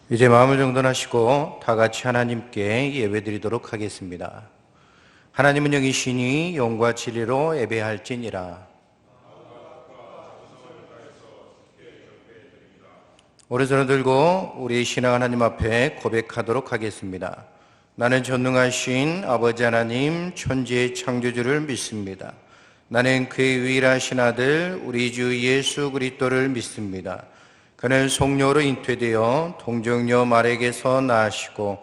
이제 마음을 정돈하시고 다 같이 하나님께 예배드리도록 하겠습니다. 하나님은 영이시니 영과 진리로 예배할지니라. 오른손을 들고 우리 신앙 하나님 앞에 고백하도록 하겠습니다. 나는 전능하신 아버지 하나님 천지의 창조주를 믿습니다. 나는 그의 유일하신 아들 우리 주 예수 그리스도를 믿습니다. 그는 성령으로 잉태되어 동정녀 마리아에게서 나시고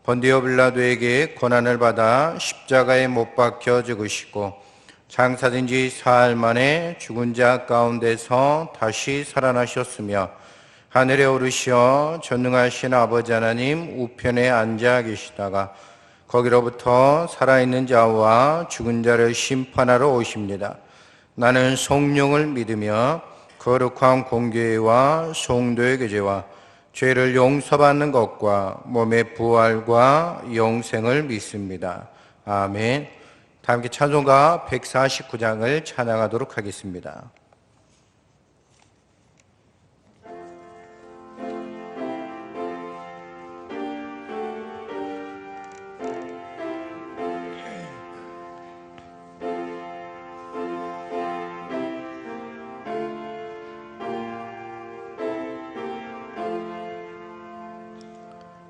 본디오 빌라도에게 고난을 받아 십자가에 못 박혀 죽으시고 장사된 지 사흘 만에 죽은 자 가운데서 다시 살아나셨으며 하늘에 오르시어 전능하신 아버지 하나님 우편에 앉아 계시다가 거기로부터 살아있는 자와 죽은 자를 심판하러 오십니다. 나는 성령을 믿으며 거룩한 공교회와 성도의 교제와 죄를 용서받는 것과 몸의 부활과 영생을 믿습니다. 아멘. 다 함께 찬송가 149장을 찬양하도록 하겠습니다.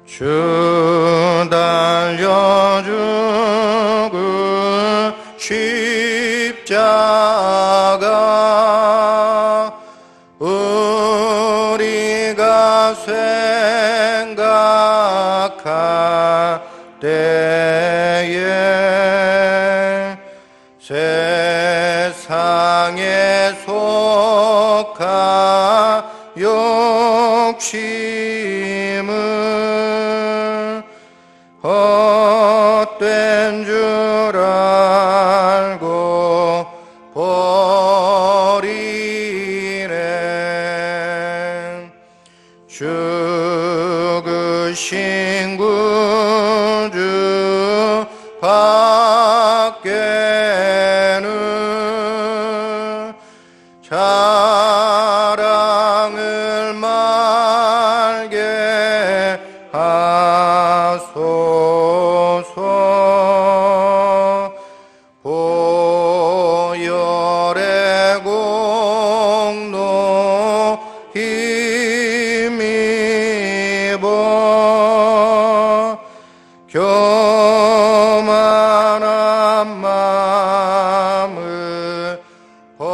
주 달려 죽은 십자가 우리가 생각할 때에 세상에 속한 욕심을 헛된 줄 알고 버리네. 죽으신 구주 밖에는 자랑을 말게 하소서. 보혈의 공로 힘입어 교만한 마음을 버리네.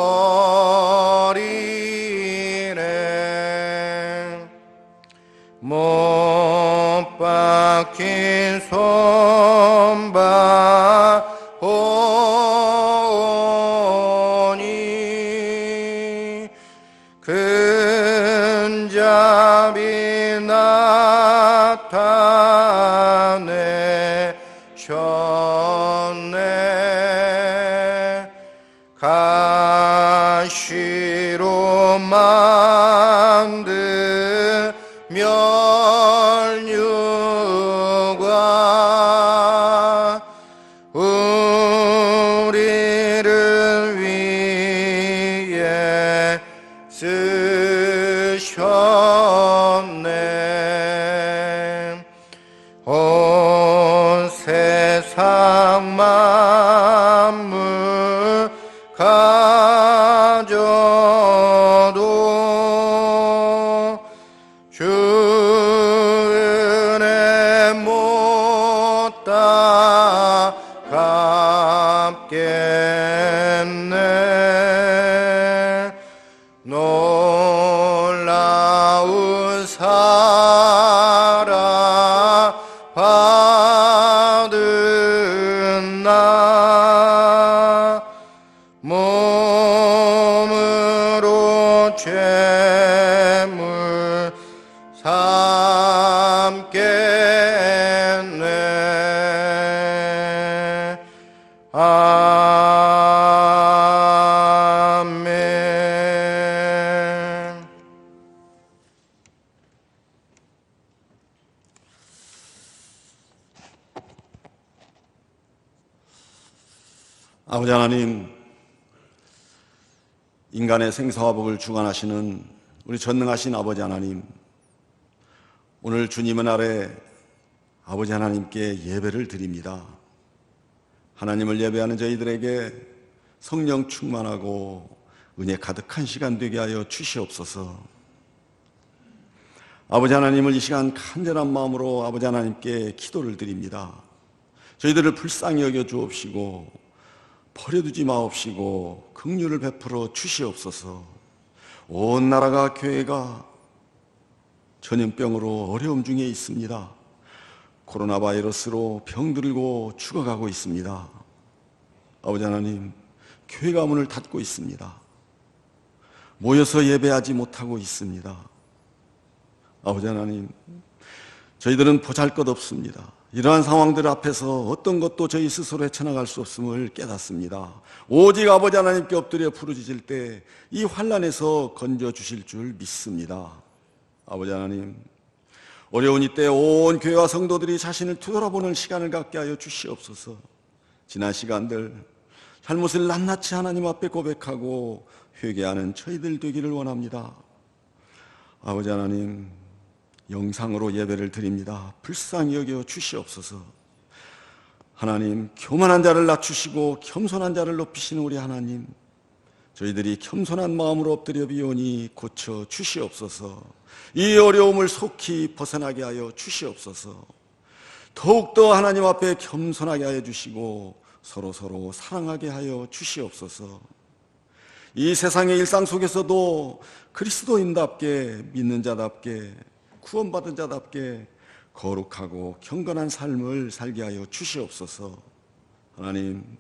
못 박힌 손발 보니 근잡이 나타내셨네. 가시로 만든 면류관 우리를 위해 쓰셨네. 온 세상 만물 가져도 주 은혜 못 갚겠네. 놀라운 사랑 받은 나 몸으로 죄물 삼겠네. 아멘. 아버지 하나님, 인간의 생사와 복을 주관하시는 우리 전능하신 아버지 하나님, 오늘 주님은 아래 아버지 하나님께 예배를 드립니다. 하나님을 예배하는 저희들에게 성령 충만하고 은혜 가득한 시간 되게 하여 주시옵소서. 아버지 하나님을 이 시간 간절한 마음으로 아버지 하나님께 기도를 드립니다. 저희들을 불쌍히 여겨 주옵시고 버려두지 마옵시고 긍휼을 베풀어 주시옵소서. 온 나라가 교회가 전염병으로 어려움 중에 있습니다. 코로나 바이러스로 병들고 죽어가고 있습니다. 아버지 하나님, 교회가 문을 닫고 있습니다. 모여서 예배하지 못하고 있습니다. 아버지 하나님, 저희들은 보잘것없습니다. 이러한 상황들 앞에서 어떤 것도 저희 스스로 헤쳐나갈 수 없음을 깨닫습니다. 오직 아버지 하나님께 엎드려 부르짖을 때 이 환난에서 건져주실 줄 믿습니다. 아버지 하나님, 어려운 이때 온 교회와 성도들이 자신을 되돌아보는 시간을 갖게 하여 주시옵소서. 지난 시간들 잘못을 낱낱이 하나님 앞에 고백하고 회개하는 저희들 되기를 원합니다. 아버지 하나님, 영상으로 예배를 드립니다. 불쌍히 여겨 주시옵소서. 하나님, 교만한 자를 낮추시고 겸손한 자를 높이시는 우리 하나님, 저희들이 겸손한 마음으로 엎드려 비오니 고쳐 주시옵소서. 이 어려움을 속히 벗어나게 하여 주시옵소서. 더욱더 하나님 앞에 겸손하게 하여 주시고 서로 사랑하게 하여 주시옵소서. 이 세상의 일상 속에서도 그리스도인답게, 믿는 자답게, 구원받은 자답게 거룩하고 경건한 삶을 살게 하여 주시옵소서. 하나님,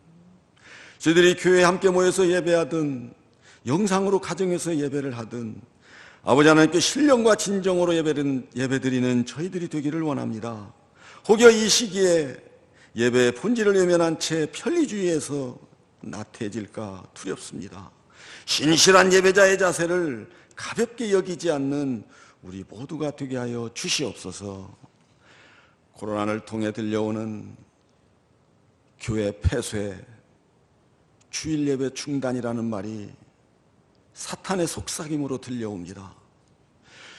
저희들이 교회에 함께 모여서 예배하든 영상으로 가정에서 예배를 하든 아버지 하나님께 신령과 진정으로 예배드리는 저희들이 되기를 원합니다. 혹여 이 시기에 예배의 본질을 외면한 채 편리주의에서 나태해질까 두렵습니다. 신실한 예배자의 자세를 가볍게 여기지 않는 우리 모두가 되게 하여 주시옵소서. 코로나를 통해 들려오는 교회 폐쇄, 주일 예배 중단이라는 말이 사탄의 속삭임으로 들려옵니다.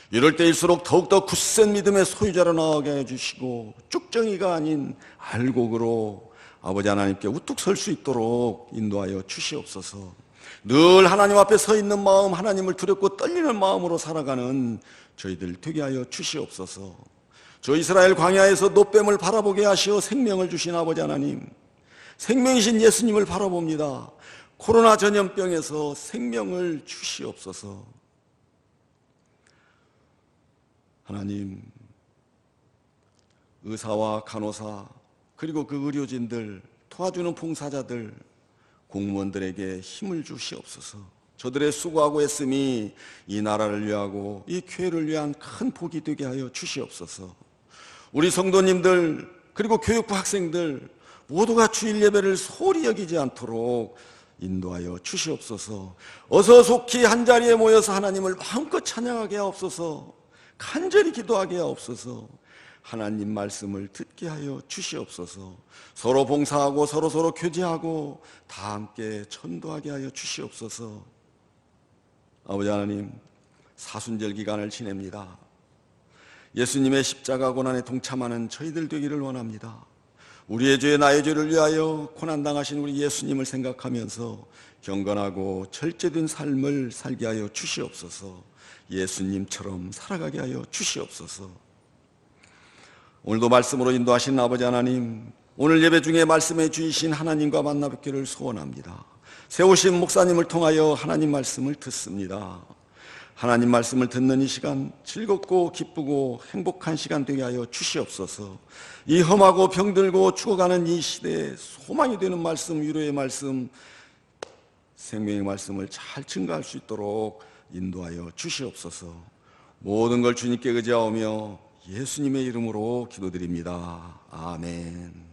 이럴 때일수록 더욱더 굳센 믿음의 소유자로 나오게 해주시고 쭉정이가 아닌 알곡으로 아버지 하나님께 우뚝 설 수 있도록 인도하여 주시옵소서. 늘 하나님 앞에 서 있는 마음, 하나님을 두렵고 떨리는 마음으로 살아가는 저희들 되게 하여 주시옵소서. 저 이스라엘 광야에서 노뱀을 바라보게 하시어 생명을 주신 아버지 하나님, 생명이신 예수님을 바라봅니다. 코로나 전염병에서 생명을 주시옵소서. 하나님, 의사와 간호사 그리고 그 의료진들, 도와주는 봉사자들, 공무원들에게 힘을 주시옵소서. 저들의 수고하고 애씀이 이 나라를 위하고 이 교회를 위한 큰 복이 되게 하여 주시옵소서. 우리 성도님들 그리고 교육부 학생들 모두가 주일 예배를 소홀히 여기지 않도록 인도하여 주시옵소서. 어서 속히 한자리에 모여서 하나님을 마음껏 찬양하게 하옵소서. 간절히 기도하게 하옵소서. 하나님 말씀을 듣게 하여 주시옵소서. 서로 봉사하고 서로 교제하고 다 함께 전도하게 하여 주시옵소서. 아버지 하나님, 사순절 기간을 지냅니다. 예수님의 십자가 고난에 동참하는 저희들 되기를 원합니다. 우리의 죄 나의 죄를 위하여 고난당하신 우리 예수님을 생각하면서 경건하고 절제된 삶을 살게 하여 주시옵소서. 예수님처럼 살아가게 하여 주시옵소서. 오늘도 말씀으로 인도하신 아버지 하나님, 오늘 예배 중에 말씀해 주신 하나님과 만나 뵙기를 소원합니다. 세우신 목사님을 통하여 하나님 말씀을 듣습니다. 하나님 말씀을 듣는 이 시간 즐겁고 기쁘고 행복한 시간 되게 하여 주시옵소서. 이 험하고 병들고 죽어가는 이 시대에 소망이 되는 말씀, 위로의 말씀, 생명의 말씀을 잘 증거할 수 있도록 인도하여 주시옵소서. 모든 걸 주님께 의지하오며 예수님의 이름으로 기도드립니다. 아멘.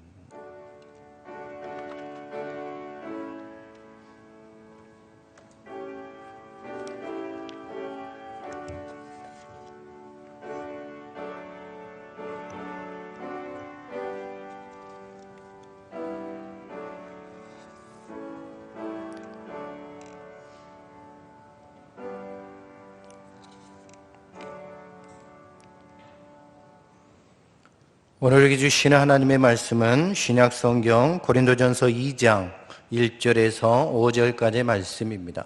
오늘 우리에게 주시는 하나님의 말씀은 신약성경 고린도전서 2장 1절에서 5절까지의 말씀입니다.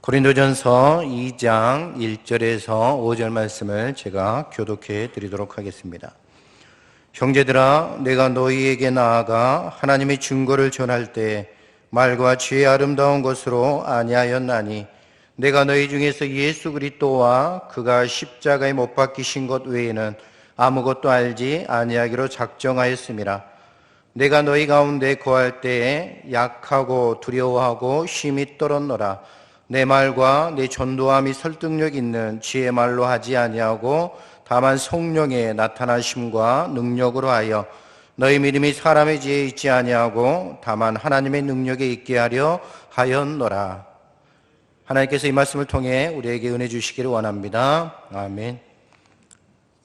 고린도전서 2장 1절에서 5절 말씀을 제가 교독해 드리도록 하겠습니다. 형제들아, 내가 너희에게 나아가 하나님의 증거를 전할 때 말과 지혜 아름다운 것으로 아니하였나니 내가 너희 중에서 예수 그리스도와 그가 십자가에 못 박히신 것 외에는 아무것도 알지 아니하기로 작정하였음이라. 내가 너희 가운데 거할 때에 약하고 두려워하고 심히 떨었노라. 내 말과 내 전도함이 설득력 있는 지혜 말로 하지 아니하고 다만 성령의 나타나심과 능력으로 하여 너희 믿음이 사람의 지혜에 있지 아니하고 다만 하나님의 능력에 있게 하려 하였노라. 하나님께서 이 말씀을 통해 우리에게 은혜 주시기를 원합니다. 아멘.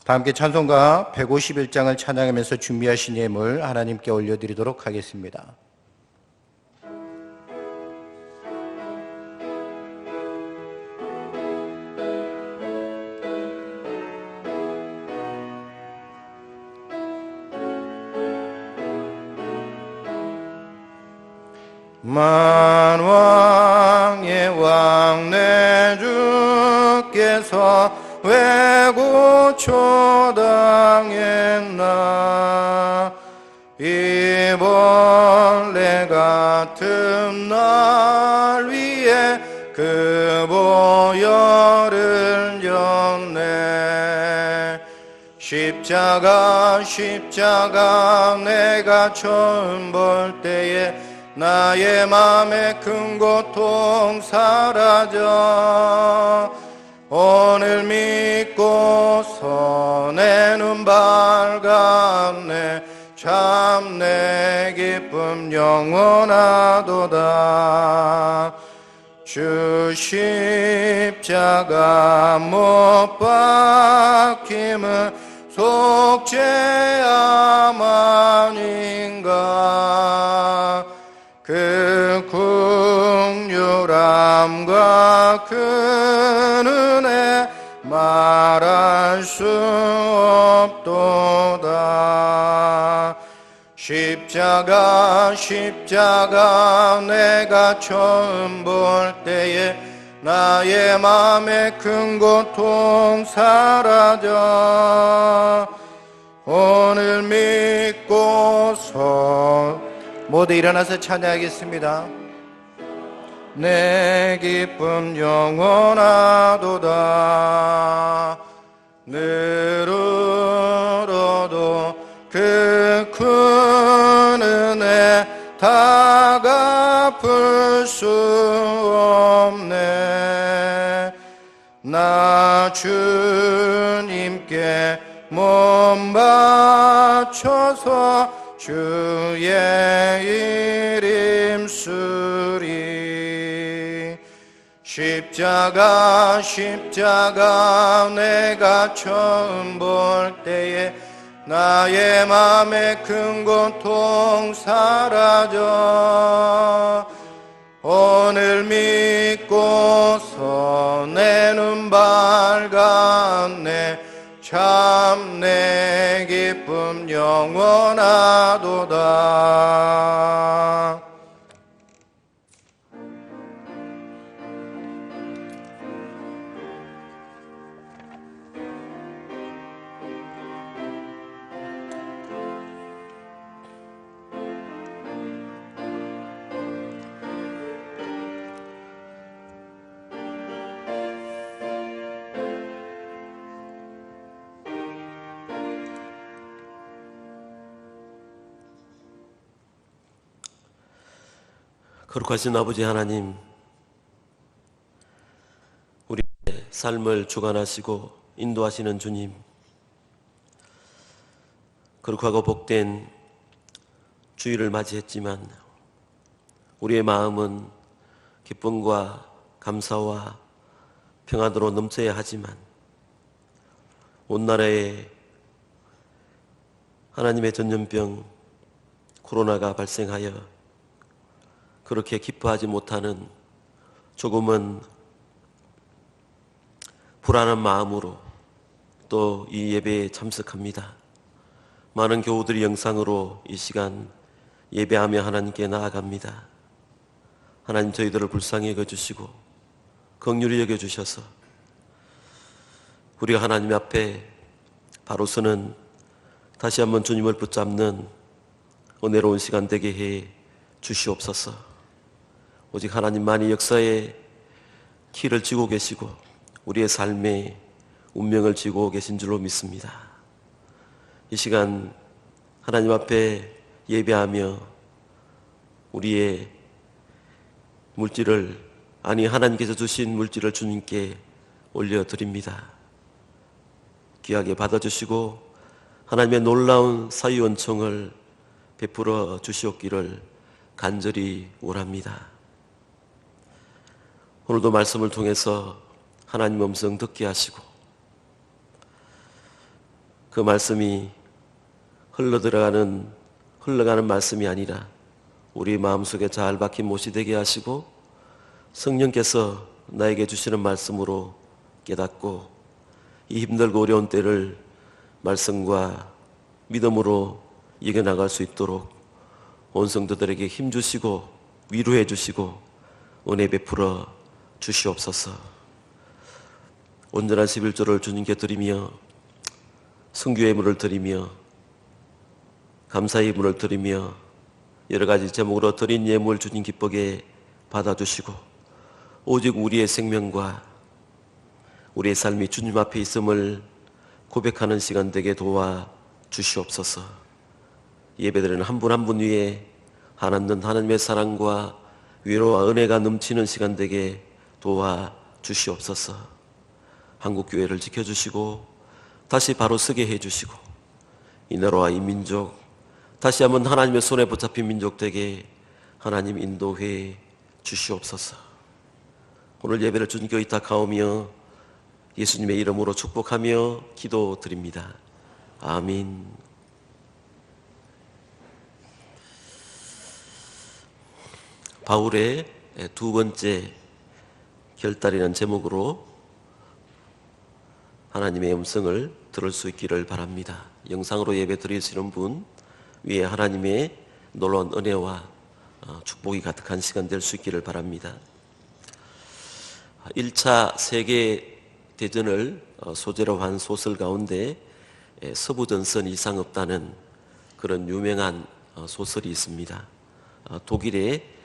다 함께 찬송가 151장을 찬양하면서 준비하신 예물 하나님께 올려드리도록 하겠습니다. 만왕의 왕 내 주께서 왜 고초당했나. 이 벌레 같은 날 위에 그 보혈을 졌네. 십자가 내가 처음 볼 때에 나의 맘에 큰 고통 사라져. 오늘 믿고서 내 눈 밝았네. 참 내 기쁨 영원하도다. 주 십자가 못 박힘은 속죄함 아닌가. 그 긍휼함과 그 은혜 말할 수 없도다. 십자가 내가 처음 볼 때에 나의 맘에 큰 고통 사라져. 오늘 믿고서 모두 일어나서 찬양하겠습니다. 내 기쁨 영원하도다. 늘어도 그 큰 은혜 다 갚을 수 없네. 나 주님께 몸 바쳐서 주의 이름쓰리. 십자가 내가 처음 볼 때에 나의 맘에 큰 고통 사라져. 오늘 믿고서 내 눈 밝았네. 참 내 기쁨 영원하도다. 거룩하신 아버지 하나님, 우리의 삶을 주관하시고 인도하시는 주님, 거룩하고 복된 주일을 맞이했지만 우리의 마음은 기쁨과 감사와 평안으로 넘쳐야 하지만 온 나라에 하나님의 전염병 코로나가 발생하여 그렇게 기뻐하지 못하는 조금은 불안한 마음으로 또 이 예배에 참석합니다. 많은 교우들이 영상으로 이 시간 예배하며 하나님께 나아갑니다. 하나님 저희들을 불쌍히 여겨주시고 긍휼히 여겨주셔서 우리가 하나님 앞에 바로 서는 다시 한번 주님을 붙잡는 은혜로운 시간 되게 해 주시옵소서. 오직 하나님만이 역사의 키를 쥐고 계시고 우리의 삶의 운명을 쥐고 계신 줄로 믿습니다. 이 시간 하나님 앞에 예배하며 우리의 물질을, 아니 하나님께서 주신 물질을 주님께 올려드립니다. 귀하게 받아주시고 하나님의 놀라운 사유원총을 베풀어 주시옵기를 간절히 원합니다. 오늘도 말씀을 통해서 하나님 음성 듣게 하시고 그 말씀이 흘러가는 말씀이 아니라 우리 마음속에 잘 박힌 못이 되게 하시고 성령께서 나에게 주시는 말씀으로 깨닫고 이 힘들고 어려운 때를 말씀과 믿음으로 이겨나갈 수 있도록 온 성도들에게 힘주시고 위로해 주시고 은혜 베풀어 주시옵소서. 온전한 11조를 주님께 드리며 성규의 예물을 드리며 감사의 예물을 드리며 여러 가지 제목으로 드린 예물 주님 기쁘게 받아주시고 오직 우리의 생명과 우리의 삶이 주님 앞에 있음을 고백하는 시간 되게 도와 주시옵소서. 예배드리는 한 분 한 분 위에 하나님 하나님의 사랑과 위로와 은혜가 넘치는 시간 되게 도와 주시옵소서. 한국교회를 지켜주시고 다시 바로 서게 해주시고 이 나라와 이 민족 다시 한번 하나님의 손에 붙잡힌 민족 되게 하나님 인도해 주시옵소서. 오늘 예배를 주님께 의탁하오며 예수님의 이름으로 축복하며 기도드립니다. 아멘. 바울의 두 번째 결단이라는 제목으로 하나님의 음성을 들을 수 있기를 바랍니다. 영상으로 예배 드리시는 분 위에 하나님의 놀라운 은혜와 축복이 가득한 시간 될 수 있기를 바랍니다. 1차 세계대전을 소재로 한 소설 가운데 서부전선 이상 없다는 그런 유명한 소설이 있습니다. 독일의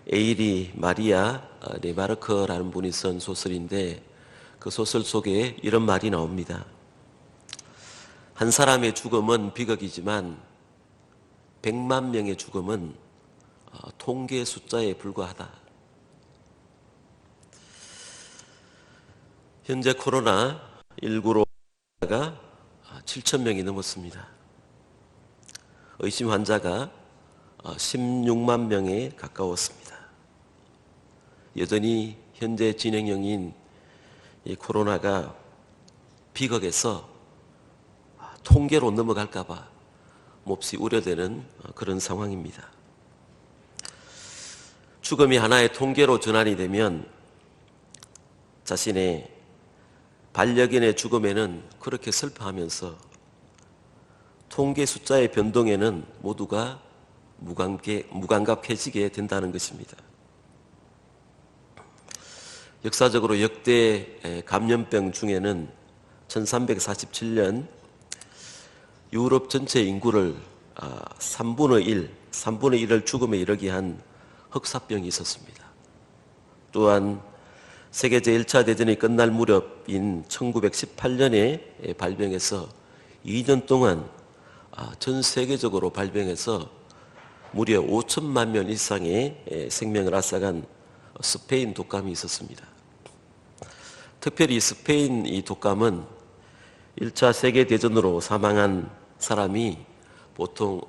에이리 마리아 레마르크라는 분이 쓴 소설인데 그 소설 속에 이런 말이 나옵니다. 한 사람의 죽음은 비극이지만 100만 명의 죽음은 통계 숫자에 불과하다. 현재 코로나19로 가 7천 명이 넘었습니다. 의심 환자가 16만 명에 가까웠습니다. 여전히 현재 진행형인 이 코로나가 비극에서 통계로 넘어갈까봐 몹시 우려되는 그런 상황입니다. 죽음이 하나의 통계로 전환이 되면 자신의 반려견의 죽음에는 그렇게 슬퍼하면서 통계 숫자의 변동에는 모두가 무감각해지게 된다는 것입니다. 역사적으로 역대 감염병 중에는 1347년 유럽 전체 인구를 3분의 1을 죽음에 이르게 한 흑사병이 있었습니다. 또한 세계 제1차 대전이 끝날 무렵인 1918년에 발병해서 2년 동안 전 세계적으로 발병해서 무려 5천만 명 이상의 생명을 앗아간 스페인 독감이 있었습니다. 특별히 스페인 이 독감은 1차 세계대전으로 사망한 사람이 보통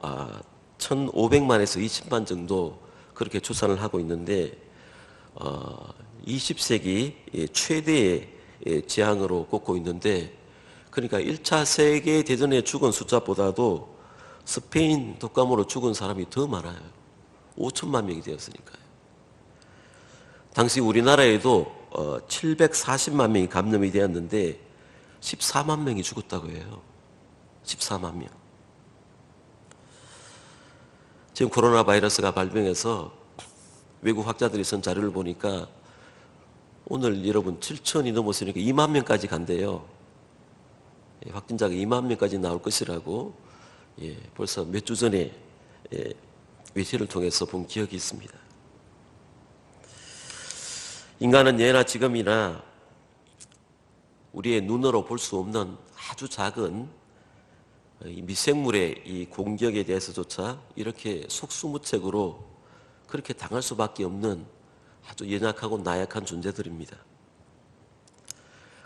1,500만에서 20만 정도 그렇게 추산을 하고 있는데 20세기 최대의 재앙으로 꼽고 있는데, 그러니까 1차 세계대전에 죽은 숫자보다도 스페인 독감으로 죽은 사람이 더 많아요. 5천만 명이 되었으니까요. 당시 우리나라에도 740만 명이 감염이 되었는데 14만 명이 죽었다고 해요. 14만 명. 지금 코로나 바이러스가 발병해서 외국 학자들이 쓴 자료를 보니까 오늘 여러분 7천이 넘었으니까 2만 명까지 간대요. 확진자가 2만 명까지 나올 것이라고 벌써 몇 주 전에 외신을 통해서 본 기억이 있습니다. 인간은 예나 지금이나 우리의 눈으로 볼 수 없는 아주 작은 이 미생물의 이 공격에 대해서조차 이렇게 속수무책으로 그렇게 당할 수밖에 없는 아주 연약하고 나약한 존재들입니다.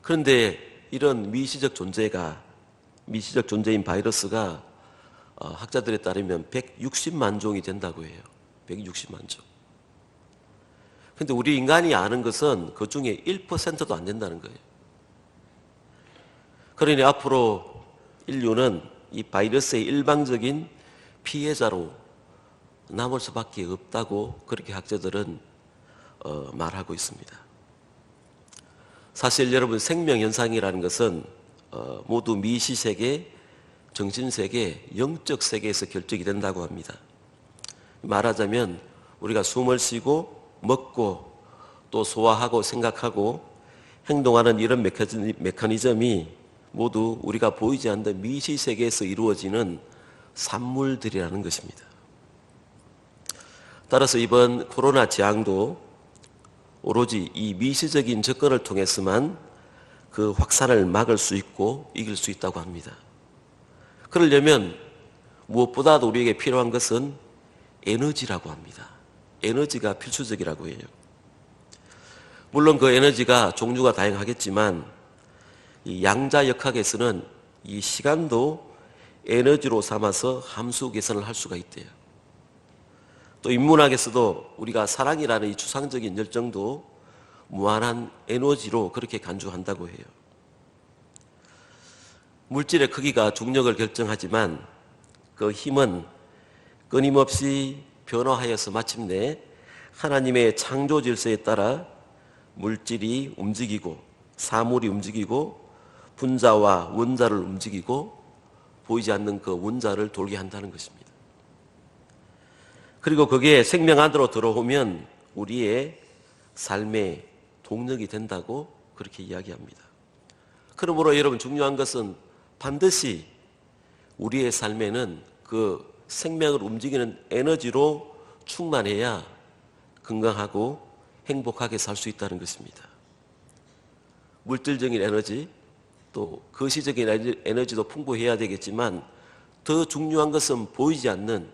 그런데 이런 미시적 존재인 바이러스가 학자들에 따르면 160만 종이 된다고 해요. 160만 종. 그런데 우리 인간이 아는 것은 그 중에 1%도 안 된다는 거예요. 그러니 앞으로 인류는 이 바이러스의 일방적인 피해자로 남을 수밖에 없다고 그렇게 학자들은 말하고 있습니다. 사실 여러분 생명현상이라는 것은 모두 미시세계, 정신세계, 영적 세계에서 결정이 된다고 합니다. 말하자면 우리가 숨을 쉬고 먹고 또 소화하고 생각하고 행동하는 이런 메커니즘이 모두 우리가 보이지 않는 미시세계에서 이루어지는 산물들이라는 것입니다. 따라서 이번 코로나 재앙도 오로지 이 미시적인 접근을 통해서만 그 확산을 막을 수 있고 이길 수 있다고 합니다. 그러려면 무엇보다도 우리에게 필요한 것은 에너지라고 합니다. 에너지가 필수적이라고 해요. 물론 그 에너지가 종류가 다양하겠지만 이 양자역학에서는 이 시간도 에너지로 삼아서 함수 계산을 할 수가 있대요. 또 인문학에서도 우리가 사랑이라는 이 추상적인 열정도 무한한 에너지로 그렇게 간주한다고 해요. 물질의 크기가 중력을 결정하지만 그 힘은 끊임없이 변화하여서 마침내 하나님의 창조 질서에 따라 물질이 움직이고 사물이 움직이고 분자와 원자를 움직이고 보이지 않는 그 원자를 돌게 한다는 것입니다. 그리고 그게 생명 안으로 들어오면 우리의 삶의 동력이 된다고 그렇게 이야기합니다. 그러므로 여러분 중요한 것은 반드시 우리의 삶에는 그 생명을 움직이는 에너지로 충만해야 건강하고 행복하게 살 수 있다는 것입니다. 물질적인 에너지 또 거시적인 에너지도 풍부해야 되겠지만 더 중요한 것은 보이지 않는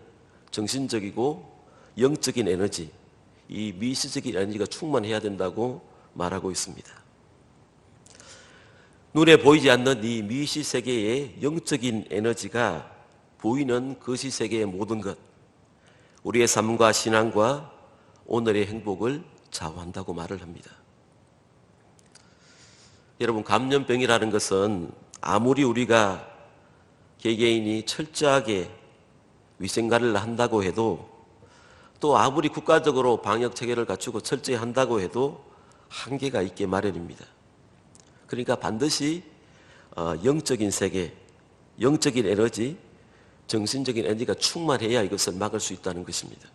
정신적이고 영적인 에너지, 이 미시적인 에너지가 충만해야 된다고 말하고 있습니다. 눈에 보이지 않는 이 미시세계의 영적인 에너지가 보이는 거시세계의 모든 것, 우리의 삶과 신앙과 오늘의 행복을 좌우한다고 말을 합니다. 여러분, 감염병이라는 것은 아무리 우리가 개개인이 철저하게 위생관리를 한다고 해도 또 아무리 국가적으로 방역체계를 갖추고 철저히 한다고 해도 한계가 있게 마련입니다. 그러니까 반드시 영적인 세계, 영적인 에너지, 정신적인 에너지가 충만해야 이것을 막을 수 있다는 것입니다.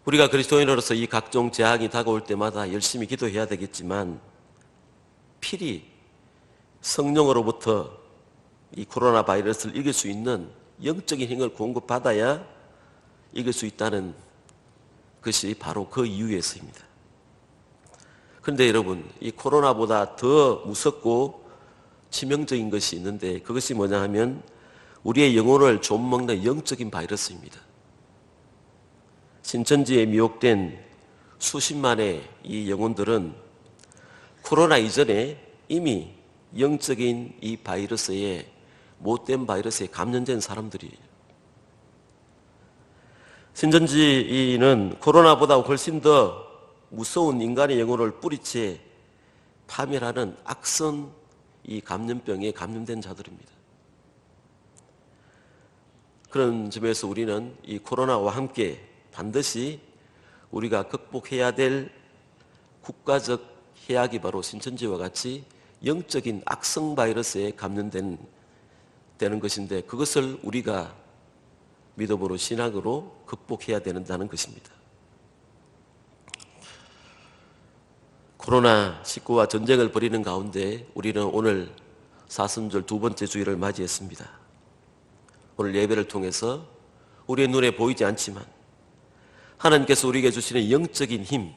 우리가 그리스도인으로서 이 각종 재앙이 다가올 때마다 열심히 기도해야 되겠지만 필히 성령으로부터 이 코로나 바이러스를 이길 수 있는 영적인 힘을 공급받아야 이길 수 있다는 것이 바로 그 이유에서입니다. 그런데 여러분, 이 코로나보다 더 무섭고 치명적인 것이 있는데 그것이 뭐냐 하면 우리의 영혼을 좀먹는 영적인 바이러스입니다. 신천지에 미혹된 수십만의 이 영혼들은 코로나 이전에 이미 영적인 이 바이러스에 못된 바이러스에 감염된 사람들이에요. 신천지인은 코로나보다 훨씬 더 무서운 인간의 영혼을 뿌리채 파멸하는 악성 이 감염병에 감염된 자들입니다. 그런 점에서 우리는 이 코로나와 함께 반드시 우리가 극복해야 될 국가적 해악이 바로 신천지와 같이 영적인 악성 바이러스에 감염되는 것인데 그것을 우리가 믿음으로 신앙으로 극복해야 된다는 것입니다. 코로나19와 전쟁을 벌이는 가운데 우리는 오늘 사순절 두 번째 주일을 맞이했습니다. 오늘 예배를 통해서 우리의 눈에 보이지 않지만 하나님께서 우리에게 주시는 영적인 힘,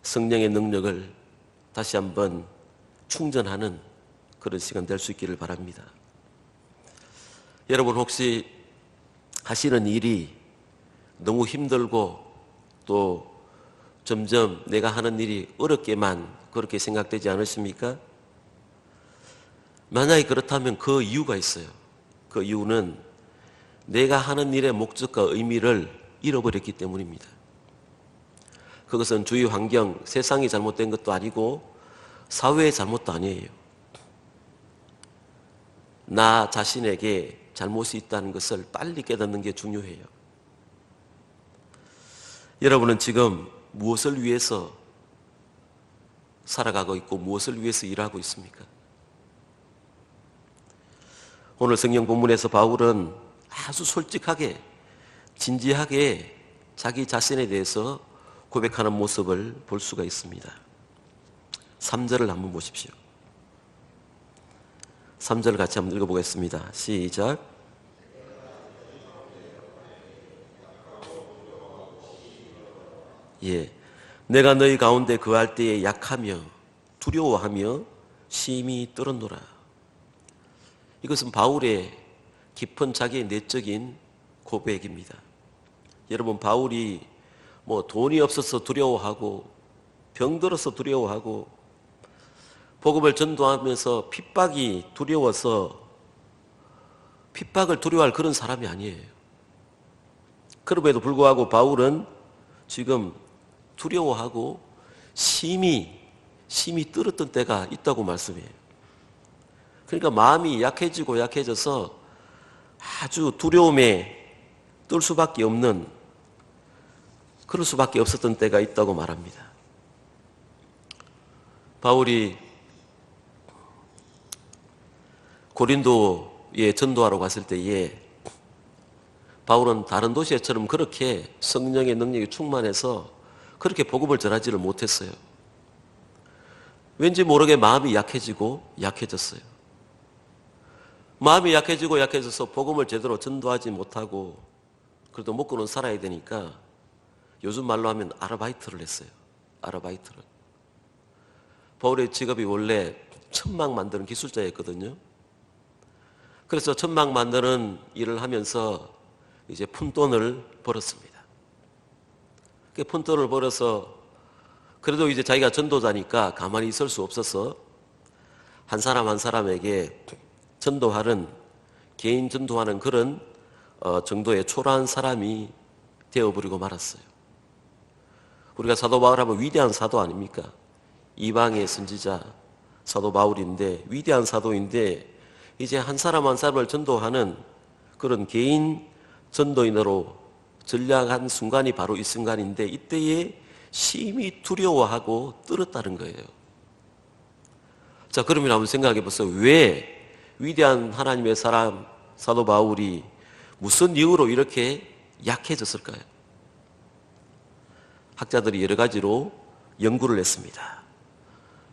성령의 능력을 다시 한번 충전하는 그런 시간 될 수 있기를 바랍니다. 여러분 혹시 하시는 일이 너무 힘들고 또 점점 내가 하는 일이 어렵게만 그렇게 생각되지 않으십니까? 만약에 그렇다면 그 이유가 있어요. 그 이유는 내가 하는 일의 목적과 의미를 잃어버렸기 때문입니다. 그것은 주위 환경, 세상이 잘못된 것도 아니고 사회의 잘못도 아니에요. 나 자신에게 잘못이 있다는 것을 빨리 깨닫는 게 중요해요. 여러분은 지금 무엇을 위해서 살아가고 있고 무엇을 위해서 일하고 있습니까? 오늘 성경 본문에서 바울은 아주 솔직하게 진지하게 자기 자신에 대해서 고백하는 모습을 볼 수가 있습니다. 3절을 한번 보십시오. 3절 같이 한번 읽어보겠습니다. 시작. 예, 내가 너희 가운데 거할 때에 약하며 두려워하며 심히 떨었노라. 이것은 바울의 깊은 자기의 내적인 고백입니다. 여러분, 바울이 뭐 돈이 없어서 두려워하고 병들어서 두려워하고 복음을 전도하면서 핍박이 두려워서 핍박을 두려워할 그런 사람이 아니에요. 그럼에도 불구하고 바울은 지금 두려워하고 심히 떨었던 때가 있다고 말씀해요. 그러니까 마음이 약해지고 약해져서 아주 두려움에 떨 수밖에 없는, 그럴 수밖에 없었던 때가 있다고 말합니다. 바울이 고린도에 전도하러 갔을 때에 바울은 다른 도시에처럼 그렇게 성령의 능력이 충만해서 그렇게 복음을 전하지를 못했어요. 왠지 모르게 마음이 약해지고 약해졌어요. 마음이 약해지고 약해져서 복음을 제대로 전도하지 못하고 그래도 먹고는 살아야 되니까 요즘 말로 하면 아르바이트를 했어요. 아르바이트를. 바울의 직업이 원래 천막 만드는 기술자였거든요. 그래서 천막 만드는 일을 하면서 이제 푼돈을 벌었습니다. 그 푼돈을 벌어서 그래도 이제 자기가 전도자니까 가만히 있을 수 없어서 한 사람 한 사람에게 전도하는, 개인 전도하는 그런 정도의 초라한 사람이 되어버리고 말았어요. 우리가 사도 바울하면 위대한 사도 아닙니까? 이방의 선지자 사도 바울인데, 위대한 사도인데 이제 한 사람 한 사람을 전도하는 그런 개인 전도인으로 전락한 순간이 바로 이 순간인데, 이때에 심히 두려워하고 떨었다는 거예요. 자, 그러면 한번 생각해 보세요. 왜 위대한 하나님의 사람 사도 바울이 무슨 이유로 이렇게 약해졌을까요? 학자들이 여러 가지로 연구를 했습니다.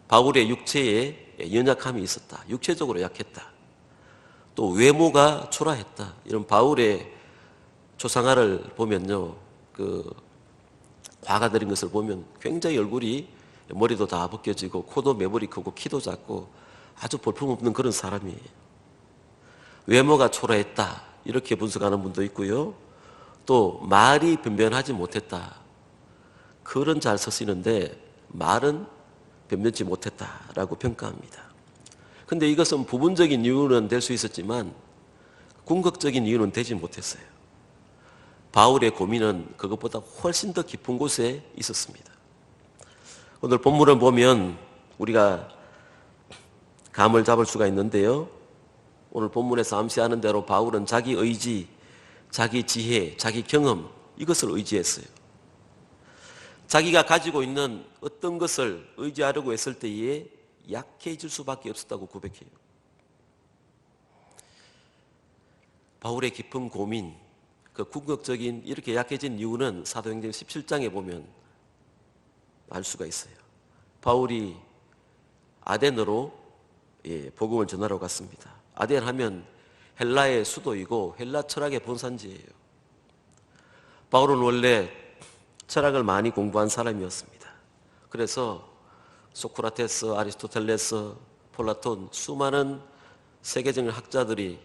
바울의 육체에 연약함이 있었다. 육체적으로 약했다. 또 외모가 초라했다. 이런 바울의 초상화를 보면요, 그 화가들인 것을 보면 굉장히 얼굴이 머리도 다 벗겨지고 코도 매부리 크고 키도 작고 아주 볼품없는 그런 사람이에요. 외모가 초라했다. 이렇게 분석하는 분도 있고요. 또 말이 변변하지 못했다. 글은 잘 쓰시는데 말은 변변치 못했다라고 평가합니다. 근데 이것은 부분적인 이유는 될 수 있었지만 궁극적인 이유는 되지 못했어요. 바울의 고민은 그것보다 훨씬 더 깊은 곳에 있었습니다. 오늘 본문을 보면 우리가 감을 잡을 수가 있는데요. 오늘 본문에서 암시하는 대로 바울은 자기 의지, 자기 지혜, 자기 경험, 이것을 의지했어요. 자기가 가지고 있는 어떤 것을 의지하려고 했을 때에 약해질 수밖에 없었다고 고백해요. 바울의 깊은 고민, 그 궁극적인 이렇게 약해진 이유는 사도행전 17장에 보면 알 수가 있어요. 바울이 아덴으로 복음을 전하러 갔습니다. 아덴 하면 헬라의 수도이고 헬라 철학의 본산지예요. 바울은 원래 철학을 많이 공부한 사람이었습니다. 그래서 소크라테스, 아리스토텔레스, 플라톤 수많은 세계적인 학자들이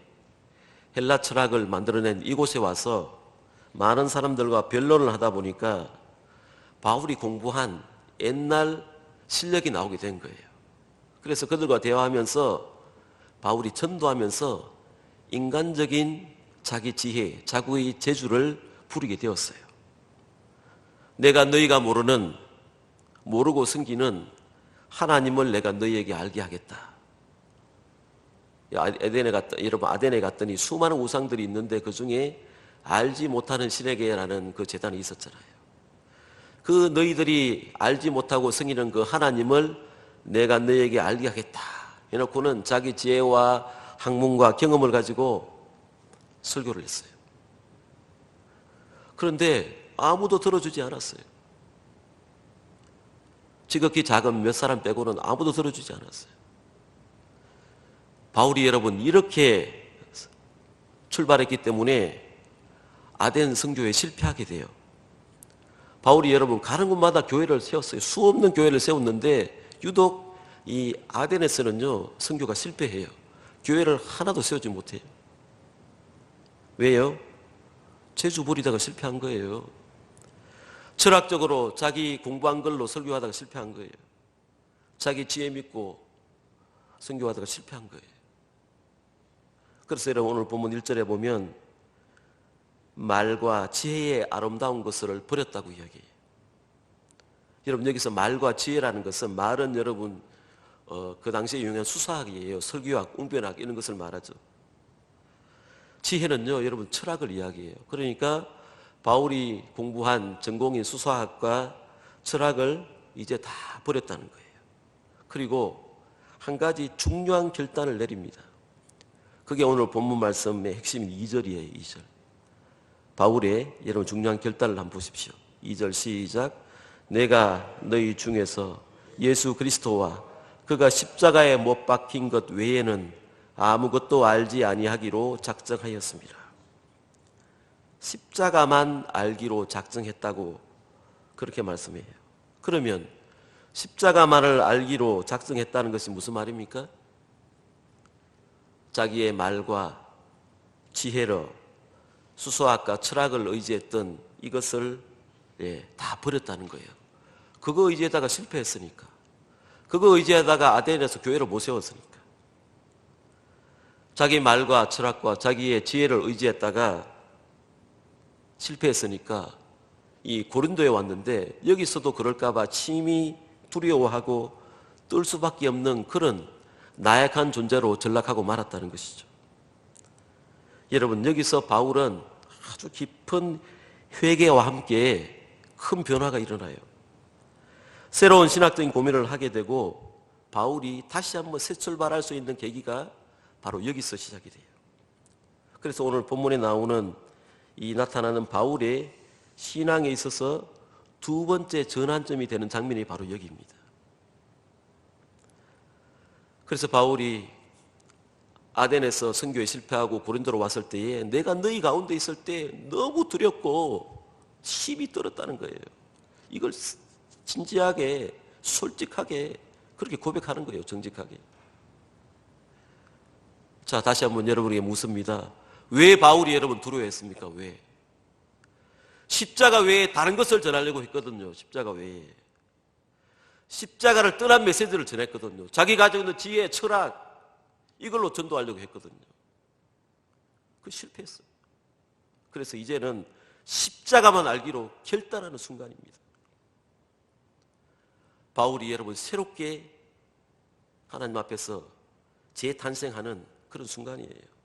헬라 철학을 만들어낸 이곳에 와서 많은 사람들과 변론을 하다 보니까 바울이 공부한 옛날 실력이 나오게 된 거예요. 그래서 그들과 대화하면서 바울이 전도하면서 인간적인 자기 지혜, 자기의 재주를 부리게 되었어요. 내가 너희가 모르고 숨기는 하나님을 내가 너희에게 알게 하겠다. 여러분 아덴에 갔더니 수많은 우상들이 있는데 그 중에 알지 못하는 신에게라는 그 제단이 있었잖아요. 그 너희들이 알지 못하고 섬기는 그 하나님을 내가 너희에게 알게 하겠다 해놓고는 자기 지혜와 학문과 경험을 가지고 설교를 했어요. 그런데 아무도 들어주지 않았어요. 지극히 작은 몇 사람 빼고는 아무도 들어주지 않았어요. 바울이 여러분 이렇게 출발했기 때문에 아덴 선교에 실패하게 돼요. 바울이 여러분 가는 곳마다 교회를 세웠어요. 수없는 교회를 세웠는데 유독 이 아덴에서는요 선교가 실패해요. 교회를 하나도 세우지 못해요. 왜요? 재주 부리다가 실패한 거예요. 철학적으로 자기 공부한 걸로 설교하다가 실패한 거예요. 자기 지혜 믿고 선교하다가 실패한 거예요. 그래서 여러분 오늘 본문 1절에 보면 말과 지혜의 아름다운 것을 버렸다고 이야기해요. 여러분 여기서 말과 지혜라는 것은 말은 여러분 그 당시에 유행한 수사학이에요. 설교학, 웅변학 이런 것을 말하죠. 지혜는요 여러분 철학을 이야기해요. 그러니까 바울이 공부한 전공인 수사학과 철학을 이제 다 버렸다는 거예요. 그리고 한 가지 중요한 결단을 내립니다. 그게 오늘 본문 말씀의 핵심 2절이에요. 2절. 바울의 여러분 중요한 결단을 한번 보십시오. 2절 시작. 내가 너희 중에서 예수 그리스도와 그가 십자가에 못 박힌 것 외에는 아무것도 알지 아니하기로 작정하였습니다. 십자가만 알기로 작정했다고 그렇게 말씀해요. 그러면 십자가만을 알기로 작정했다는 것이 무슨 말입니까? 자기의 말과 지혜로 수소학과 철학을 의지했던 이것을 다 버렸다는 거예요. 그거 의지에다가 실패했으니까. 그거 의지하다가 아덴에서 교회를 못 세웠으니까. 자기 말과 철학과 자기의 지혜를 의지했다가 실패했으니까 이 고린도에 왔는데 여기서도 그럴까봐 심히 두려워하고 떨 수밖에 없는 그런 나약한 존재로 전락하고 말았다는 것이죠. 여러분 여기서 바울은 아주 깊은 회개와 함께 큰 변화가 일어나요. 새로운 신학적인 고민을 하게 되고 바울이 다시 한번 새 출발할 수 있는 계기가 바로 여기서 시작이 돼요. 그래서 오늘 본문에 나오는 이 나타나는 바울의 신앙에 있어서 두 번째 전환점이 되는 장면이 바로 여기입니다. 그래서 바울이 아덴에서 선교에 실패하고 고린도로 왔을 때에 내가 너희 가운데 있을 때 너무 두렵고 힘이 떨었다는 거예요. 이걸 진지하게 솔직하게 그렇게 고백하는 거예요. 정직하게. 자, 다시 한번 여러분에게 묻습니다. 왜 바울이 여러분 두려워했습니까? 왜? 십자가 외에 다른 것을 전하려고 했거든요. 십자가 외에. 십자가를 떠난 메시지를 전했거든요. 자기 가지고 있는 지혜, 철학 이걸로 전도하려고 했거든요. 그 실패했어요. 그래서 이제는 십자가만 알기로 결단하는 순간입니다. 바울이 여러분 새롭게 하나님 앞에서 재탄생하는 그런 순간이에요.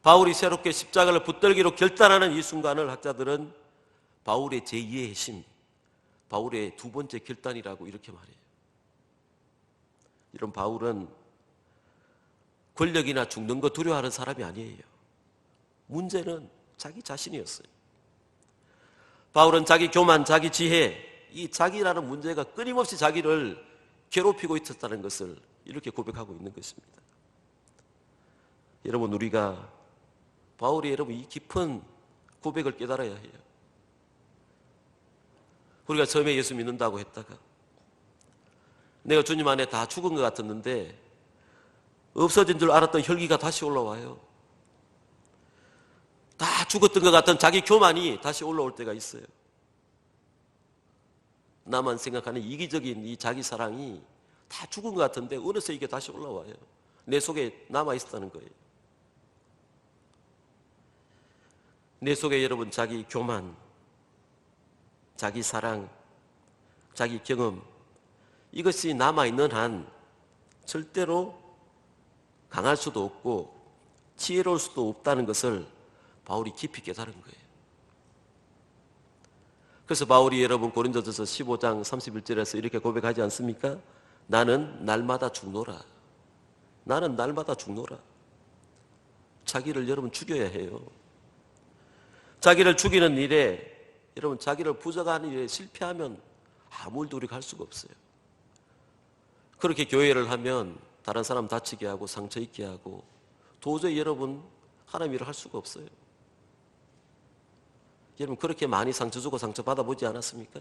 바울이 새롭게 십자가를 붙들기로 결단하는 이 순간을 학자들은 바울의 제2의 핵심, 바울의 두 번째 결단이라고 이렇게 말해요. 이런 바울은 권력이나 죽는 거 두려워하는 사람이 아니에요. 문제는 자기 자신이었어요. 바울은 자기 교만, 자기 지혜, 이 자기라는 문제가 끊임없이 자기를 괴롭히고 있었다는 것을 이렇게 고백하고 있는 것입니다. 여러분, 우리가 바울이 여러분 이 깊은 고백을 깨달아야 해요. 우리가 처음에 예수 믿는다고 했다가 내가 주님 안에 다 죽은 것 같았는데 없어진 줄 알았던 혈기가 다시 올라와요. 다 죽었던 것 같은 자기 교만이 다시 올라올 때가 있어요. 나만 생각하는 이기적인 이 자기 사랑이 다 죽은 것 같은데 어느새 이게 다시 올라와요. 내 속에 남아있었다는 거예요. 내 속에 여러분 자기 교만, 자기 사랑, 자기 경험, 이것이 남아있는 한 절대로 강할 수도 없고 지혜로울 수도 없다는 것을 바울이 깊이 깨달은 거예요. 그래서 바울이 여러분 고린도전서 15장 31절에서 이렇게 고백하지 않습니까? 나는 날마다 죽노라. 나는 날마다 죽노라. 자기를 여러분 죽여야 해요. 자기를 죽이는 일에 여러분 자기를 부정하는 일에 실패하면 아무 일도 우리가 할 수가 없어요. 그렇게 교회를 하면 다른 사람 다치게 하고 상처 입게 하고 도저히 여러분 하나님 일을 할 수가 없어요. 여러분 그렇게 많이 상처 주고 상처 받아보지 않았습니까?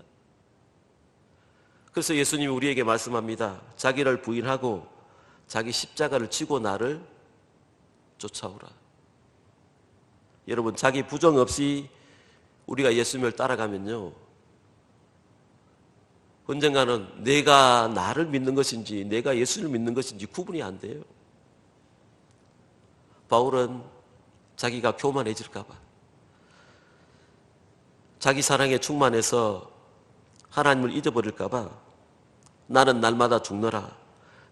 그래서 예수님이 우리에게 말씀합니다. 자기를 부인하고 자기 십자가를 지고 나를 쫓아오라. 여러분 자기 부정 없이 우리가 예수님을 따라가면요, 언젠가는 내가 나를 믿는 것인지 내가 예수를 믿는 것인지 구분이 안 돼요. 바울은 자기가 교만해질까 봐, 자기 사랑에 충만해서 하나님을 잊어버릴까 봐 나는 날마다 죽노라.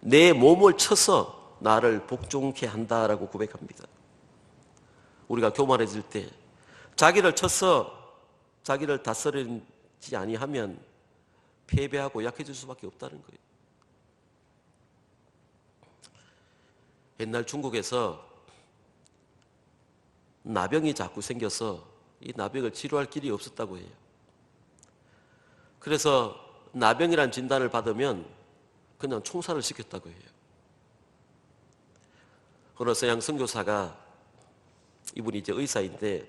내 몸을 쳐서 나를 복종케 한다라고 고백합니다. 우리가 교만해질 때 자기를 쳐서 자기를 다스리지 아니하면 패배하고 약해질 수밖에 없다는 거예요. 옛날 중국에서 나병이 자꾸 생겨서 이 나병을 치료할 길이 없었다고 해요. 그래서 나병이란 진단을 받으면 그냥 총살을 시켰다고 해요. 어느 서양 선교사가, 이분이 이제 의사인데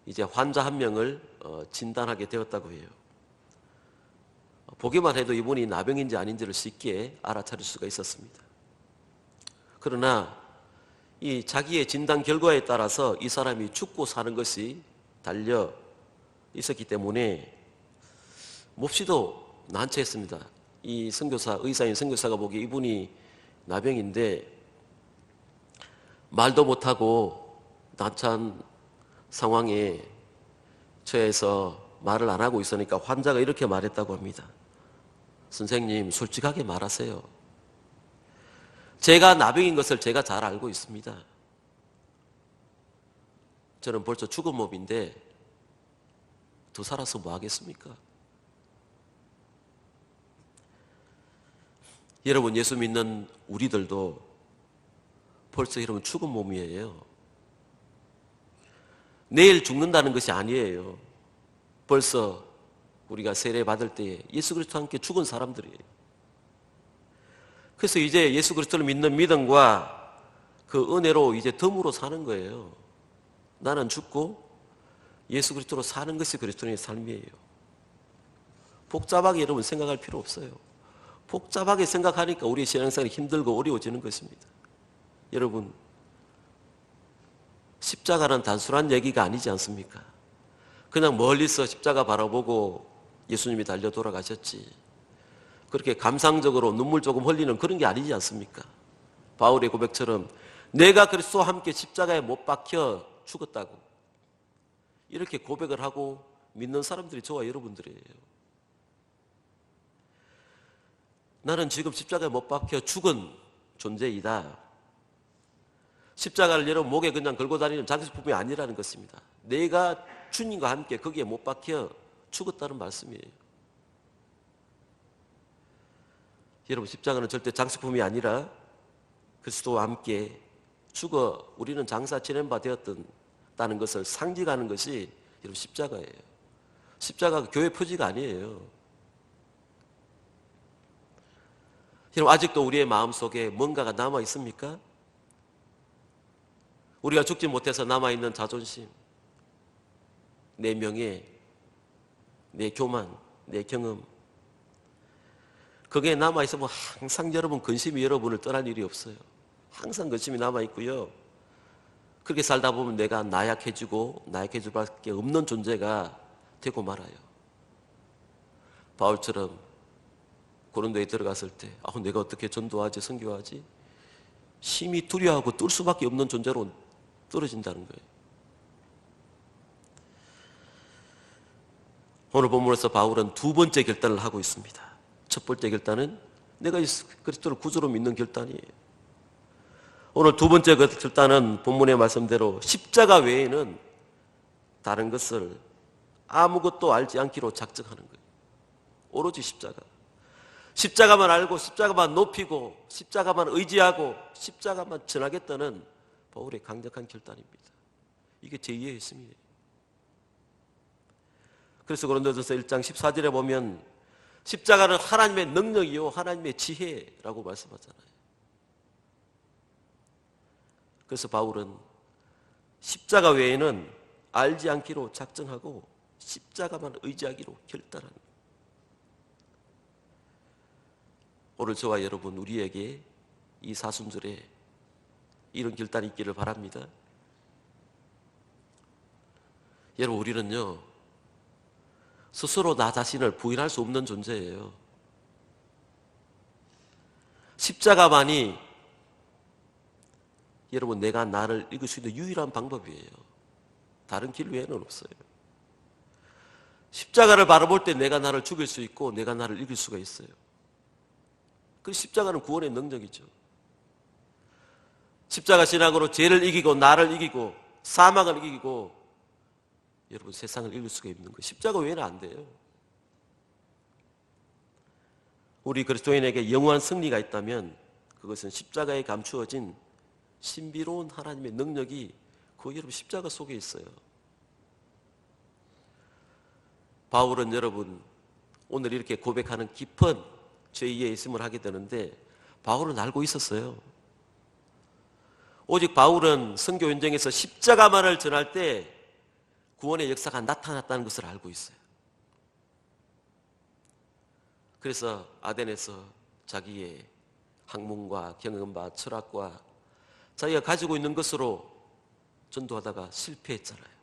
이제 환자 한 명을 진단하게 되었다고 해요. 보기만 해도 이분이 나병인지 아닌지를 쉽게 알아차릴 수가 있었습니다. 그러나 이 자기의 진단 결과에 따라서 이 사람이 죽고 사는 것이 달려 있었기 때문에 몹시도 난처했습니다. 이 선교사, 의사인 선교사가 보기에 이분이 나병인데 말도 못하고 난처한 상황에 처해서 말을 안 하고 있으니까 환자가 이렇게 말했다고 합니다. 선생님, 솔직하게 말하세요. 제가 나병인 것을 제가 잘 알고 있습니다. 저는 벌써 죽은 몸인데 더 살아서 뭐 하겠습니까? 여러분, 예수 믿는 우리들도 벌써 여러분 죽은 몸이에요. 내일 죽는다는 것이 아니에요. 벌써 우리가 세례 받을 때 예수 그리스도와 함께 죽은 사람들이에요. 그래서 이제 예수 그리스도를 믿는 믿음과 그 은혜로 이제 덤으로 사는 거예요. 나는 죽고 예수 그리스도로 사는 것이 그리스도인의 삶이에요. 복잡하게 여러분 생각할 필요 없어요. 복잡하게 생각하니까 우리의 신앙생활이 힘들고 어려워지는 것입니다. 여러분, 십자가는 단순한 얘기가 아니지 않습니까? 그냥 멀리서 십자가 바라보고 예수님이 달려 돌아가셨지, 그렇게 감상적으로 눈물 조금 흘리는 그런 게 아니지 않습니까? 바울의 고백처럼 내가 그리스도와 함께 십자가에 못 박혀 죽었다고 이렇게 고백을 하고 믿는 사람들이 저와 여러분들이에요. 나는 지금 십자가에 못 박혀 죽은 존재이다. 십자가를 여러분 목에 그냥 걸고 다니는 장식품이 아니라는 것입니다. 내가 주님과 함께 거기에 못 박혀 죽었다는 말씀이에요. 여러분, 십자가는 절대 장식품이 아니라 그리스도와 함께 죽어 우리는 장사 지낸 바 되었던 죽었다는 것을 상징하는 것이 여러분 십자가예요. 십자가가 교회 표지가 아니에요. 여러분 아직도 우리의 마음속에 뭔가가 남아 있습니까? 우리가 죽지 못해서 남아있는 자존심, 내 명예, 내 교만, 내 경험, 그게 남아있으면 항상 여러분 근심이 여러분을 떠날 일이 없어요. 항상 근심이 남아있고요. 그렇게 살다 보면 내가 나약해지고 나약해질 밖에 없는 존재가 되고 말아요. 바울처럼 고린도에 들어갔을 때 내가 어떻게 전도하지 선교하지? 심히 두려워하고 뜰 수밖에 없는 존재로 떨어진다는 거예요. 오늘 본문에서 바울은 두 번째 결단을 하고 있습니다. 첫 번째 결단은 내가 예수 그리스도를 구주로 믿는 결단이에요. 오늘 두 번째 결단은 본문의 말씀대로 십자가 외에는 다른 것을 아무것도 알지 않기로 작정하는 거예요. 오로지 십자가. 십자가만 알고 십자가만 높이고 십자가만 의지하고 십자가만 전하겠다는 바울의 강력한 결단입니다. 이게 제2의 핵심이에요. 그래서 고린도전서 1장 14절에 보면 십자가는 하나님의 능력이요 하나님의 지혜라고 말씀하잖아요. 그래서 바울은 십자가 외에는 알지 않기로 작정하고 십자가만 의지하기로 결단하는 거예요. 오늘 저와 여러분 우리에게 이 사순절에 이런 결단이 있기를 바랍니다. 여러분 우리는요 스스로 나 자신을 부인할 수 없는 존재예요. 십자가만이 여러분 내가 나를 이길 수 있는 유일한 방법이에요. 다른 길 외에는 없어요. 십자가를 바라볼 때 내가 나를 죽일 수 있고 내가 나를 이길 수가 있어요. 그 십자가는 구원의 능력이죠. 십자가 신앙으로 죄를 이기고 나를 이기고 사망을 이기고 여러분 세상을 이길 수가 있는 거예요. 십자가 외에는 안 돼요. 우리 그리스도인에게 영원한 승리가 있다면 그것은 십자가에 감추어진 신비로운 하나님의 능력이 그 여러분 십자가 속에 있어요. 바울은 여러분 오늘 이렇게 고백하는 깊은 죄의 있음을 하게 되는데 바울은 알고 있었어요. 오직 바울은 선교 현장에서 십자가만을 전할 때 구원의 역사가 나타났다는 것을 알고 있어요. 그래서 아덴에서 자기의 학문과 경험과 철학과 자기가 가지고 있는 것으로 전도하다가 실패했잖아요.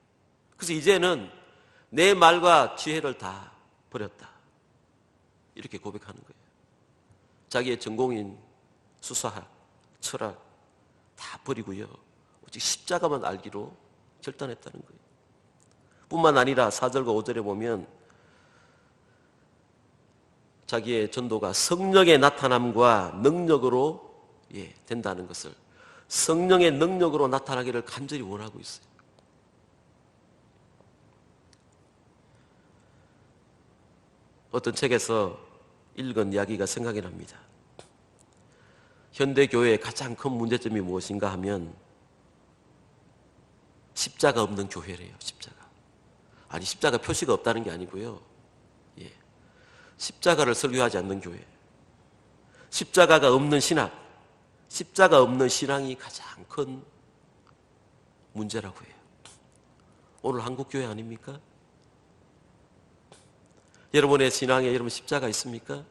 그래서 이제는 내 말과 지혜를 다 버렸다. 이렇게 고백하는 거예요. 자기의 전공인 수사학, 철학 다 버리고요. 오직 십자가만 알기로 결단했다는 거예요. 뿐만 아니라 4절과 5절에 보면 자기의 전도가 성령의 나타남과 능력으로 된다는 것을 성령의 능력으로 나타나기를 간절히 원하고 있어요. 어떤 책에서 읽은 이야기가 생각이 납니다. 현대 교회의 가장 큰 문제점이 무엇인가 하면 십자가 없는 교회래요. 십자가. 아니 십자가 표시가 없다는 게 아니고요. 십자가를 설교하지 않는 교회. 십자가가 없는 신학. 십자가 없는 신앙이 가장 큰 문제라고 해요. 오늘 한국 교회 아닙니까? 여러분의 신앙에 여러분 십자가 있습니까?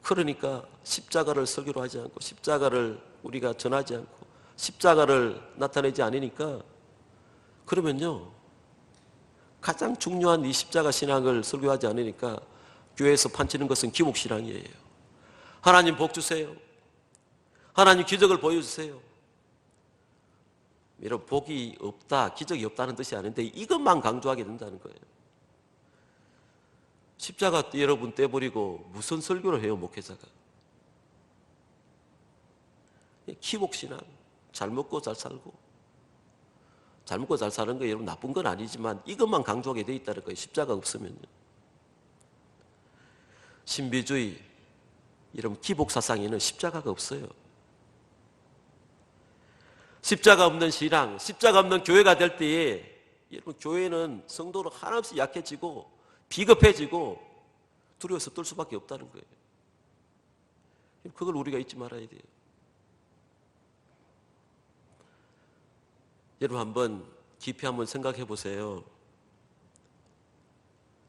그러니까 십자가를 설교로 하지 않고 십자가를 우리가 전하지 않고 십자가를 나타내지 않으니까 그러면요 가장 중요한 이 십자가 신앙을 설교하지 않으니까 교회에서 판치는 것은 기복신앙이에요. 하나님 복 주세요. 하나님 기적을 보여주세요. 여러분 복이 없다, 기적이 없다는 뜻이 아닌데 이것만 강조하게 된다는 거예요. 십자가 여러분 떼버리고 무슨 설교를 해요, 목회자가. 기복신앙, 잘 먹고 잘 살고. 잘 먹고 잘 사는 거 여러분 나쁜 건 아니지만 이것만 강조하게 돼 있다는 거예요. 십자가 없으면요. 신비주의, 이런 기복사상에는 십자가가 없어요. 십자가 없는 신앙, 십자가 없는 교회가 될 때에 여러분 교회는 성도로 한없이 약해지고 비겁해지고 두려워서 떨 수밖에 없다는 거예요. 그걸 우리가 잊지 말아야 돼요. 여러분 한번 깊이 한번 생각해 보세요.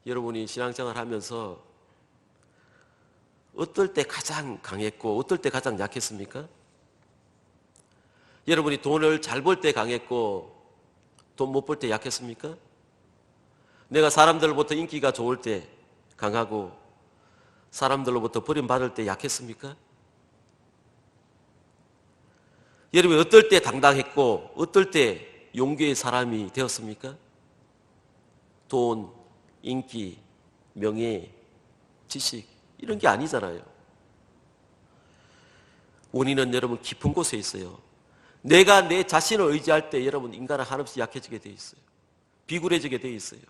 여러분이 신앙생활 하면서 어떨 때 가장 강했고 어떨 때 가장 약했습니까? 여러분이 돈을 잘 벌 때 강했고 돈 못 벌 때 약했습니까? 내가 사람들로부터 인기가 좋을 때 강하고 사람들로부터 버림받을 때 약했습니까? 여러분이 어떨 때 당당했고 어떨 때 용기의 사람이 되었습니까? 돈, 인기, 명예, 지식 이런 게 아니잖아요. 원인은 여러분 깊은 곳에 있어요. 내가 내 자신을 의지할 때 여러분 인간은 한없이 약해지게 돼 있어요. 비굴해지게 돼 있어요.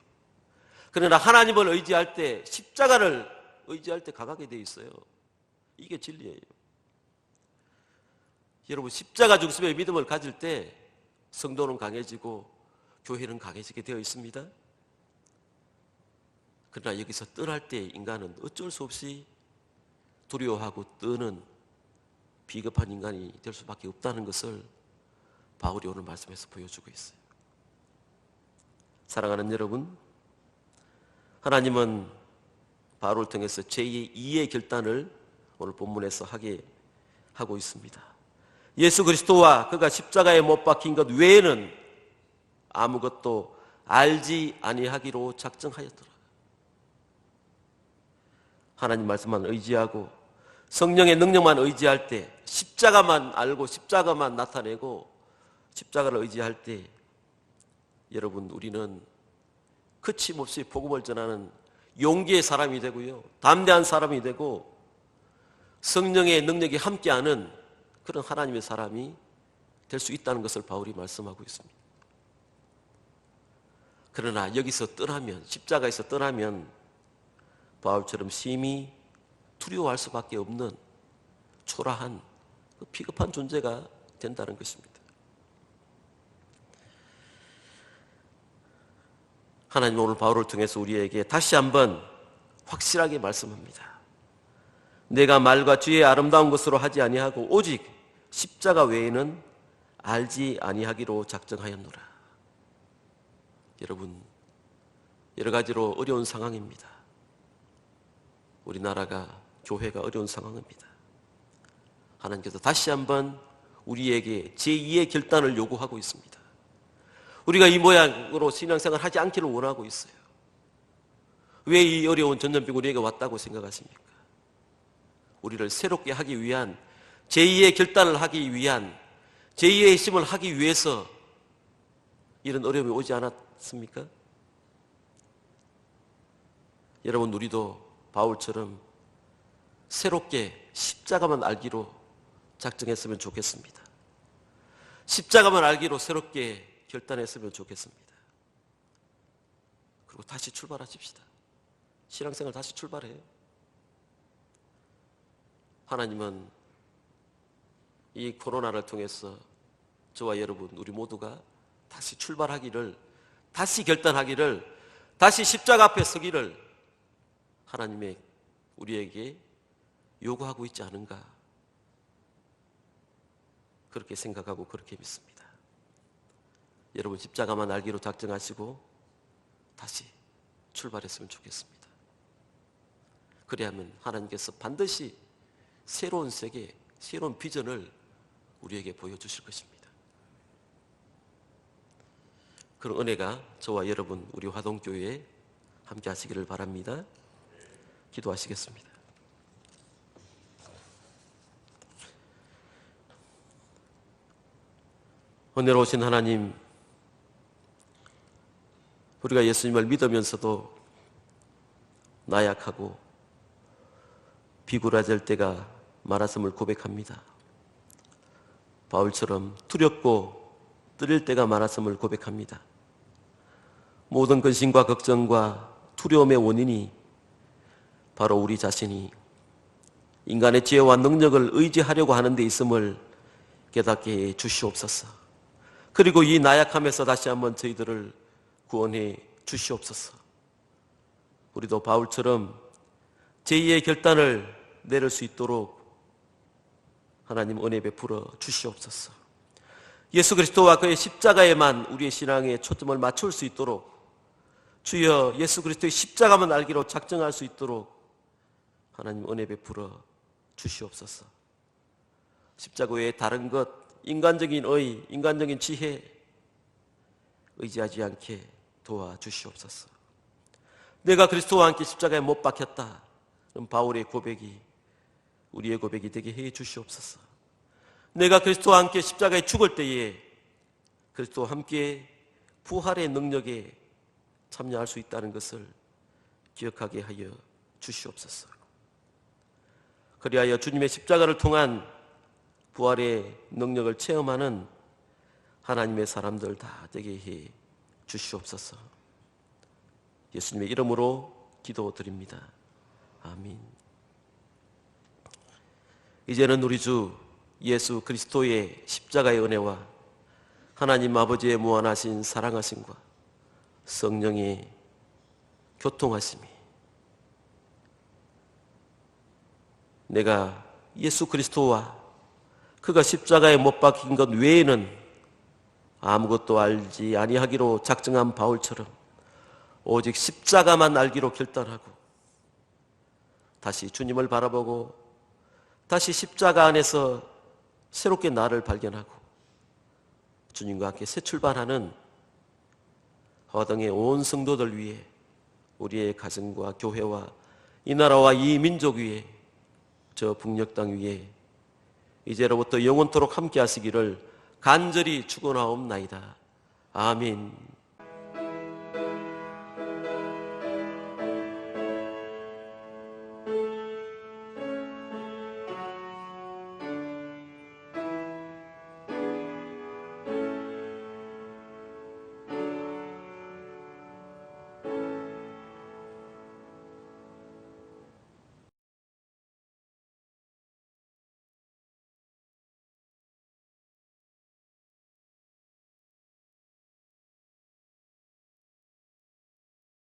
그러나 하나님을 의지할 때 십자가를 의지할 때 강하게 돼 있어요. 이게 진리예요. 여러분 십자가 중심의 믿음을 가질 때 성도는 강해지고 교회는 강해지게 되어 있습니다. 그러나 여기서 떠날 때 인간은 어쩔 수 없이 두려워하고 떠는 비겁한 인간이 될 수밖에 없다는 것을 바울이 오늘 말씀에서 보여주고 있어요. 사랑하는 여러분, 하나님은 바울을 통해서 제2의 이해 결단을 오늘 본문에서 하게 하고 있습니다. 예수 그리스도와 그가 십자가에 못 박힌 것 외에는 아무것도 알지 아니하기로 작정하였더라. 하나님 말씀만 의지하고 성령의 능력만 의지할 때 십자가만 알고 십자가만 나타내고 십자가를 의지할 때 여러분 우리는 거침없이 복음을 전하는 용기의 사람이 되고요. 담대한 사람이 되고 성령의 능력이 함께하는 그런 하나님의 사람이 될 수 있다는 것을 바울이 말씀하고 있습니다. 그러나 여기서 떠나면 십자가에서 떠나면 바울처럼 심히 두려워할 수밖에 없는 초라한 비겁한 존재가 된다는 것입니다. 하나님 오늘 바울을 통해서 우리에게 다시 한번 확실하게 말씀합니다. 내가 말과 뒤의 아름다운 것으로 하지 아니하고 오직 십자가 외에는 알지 아니하기로 작정하였노라. 여러분 여러 가지로 어려운 상황입니다. 우리나라가 교회가 어려운 상황입니다. 하나님께서 다시 한번 우리에게 제2의 결단을 요구하고 있습니다. 우리가 이 모양으로 신앙생활 하지 않기를 원하고 있어요. 왜 이 어려운 전염병 우리에게 왔다고 생각하십니까? 우리를 새롭게 하기 위한 제2의 결단을 하기 위한 제2의 힘을 하기 위해서 이런 어려움이 오지 않았습니까? 여러분 우리도 바울처럼 새롭게 십자가만 알기로 작정했으면 좋겠습니다. 십자가만 알기로 새롭게 결단했으면 좋겠습니다. 그리고 다시 출발하십시다. 신앙생활 다시 출발해요. 하나님은 이 코로나를 통해서 저와 여러분 우리 모두가 다시 출발하기를, 다시 결단하기를, 다시 십자가 앞에 서기를 하나님의 우리에게 요구하고 있지 않은가, 그렇게 생각하고 그렇게 믿습니다. 여러분 십자가만 알기로 작정하시고 다시 출발했으면 좋겠습니다. 그래야만 하나님께서 반드시 새로운 세계, 새로운 비전을 우리에게 보여주실 것입니다. 그런 은혜가 저와 여러분 우리 화동교회에 함께 하시기를 바랍니다. 기도하시겠습니다. 은혜로우신 하나님, 우리가 예수님을 믿으면서도 나약하고 비굴해질 때가 많았음을 고백합니다. 바울처럼 두렵고 떨릴 때가 많았음을 고백합니다. 모든 근심과 걱정과 두려움의 원인이 바로 우리 자신이 인간의 지혜와 능력을 의지하려고 하는 데 있음을 깨닫게 해 주시옵소서. 그리고 이 나약함에서 다시 한번 저희들을 구원해 주시옵소서. 우리도 바울처럼 제2의 결단을 내릴 수 있도록 하나님 은혜 베풀어 주시옵소서. 예수 그리스도와 그의 십자가에만 우리의 신앙의 초점을 맞출 수 있도록, 주여 예수 그리스도의 십자가만 알기로 작정할 수 있도록 하나님 은혜 베풀어 주시옵소서. 십자가 외에 다른 것, 인간적인 의, 인간적인 지혜 의지하지 않게 도와주시옵소서. 내가 그리스도와 함께 십자가에 못 박혔다, 그럼 바울의 고백이 우리의 고백이 되게 해 주시옵소서. 내가 그리스도와 함께 십자가에 죽을 때에 그리스도와 함께 부활의 능력에 참여할 수 있다는 것을 기억하게 하여 주시옵소서. 그리하여 주님의 십자가를 통한 부활의 능력을 체험하는 하나님의 사람들 다 되게 해 주시옵소서. 예수님의 이름으로 기도드립니다. 아멘. 이제는 우리 주 예수 그리스도의 십자가의 은혜와 하나님 아버지의 무한하신 사랑하심과 성령의 교통하심이, 내가 예수 그리스도와 그가 십자가에 못 박힌 것 외에는 아무것도 알지 아니하기로 작정한 바울처럼 오직 십자가만 알기로 결단하고 다시 주님을 바라보고 다시 십자가 안에서 새롭게 나를 발견하고 주님과 함께 새 출발하는 허등의 온 성도들 위해, 우리의 가정과 교회와 이 나라와 이 민족 위에, 저 북녘 땅 위에 이제로부터 영원토록 함께 하시기를 간절히 축원하옵나이다. 아멘.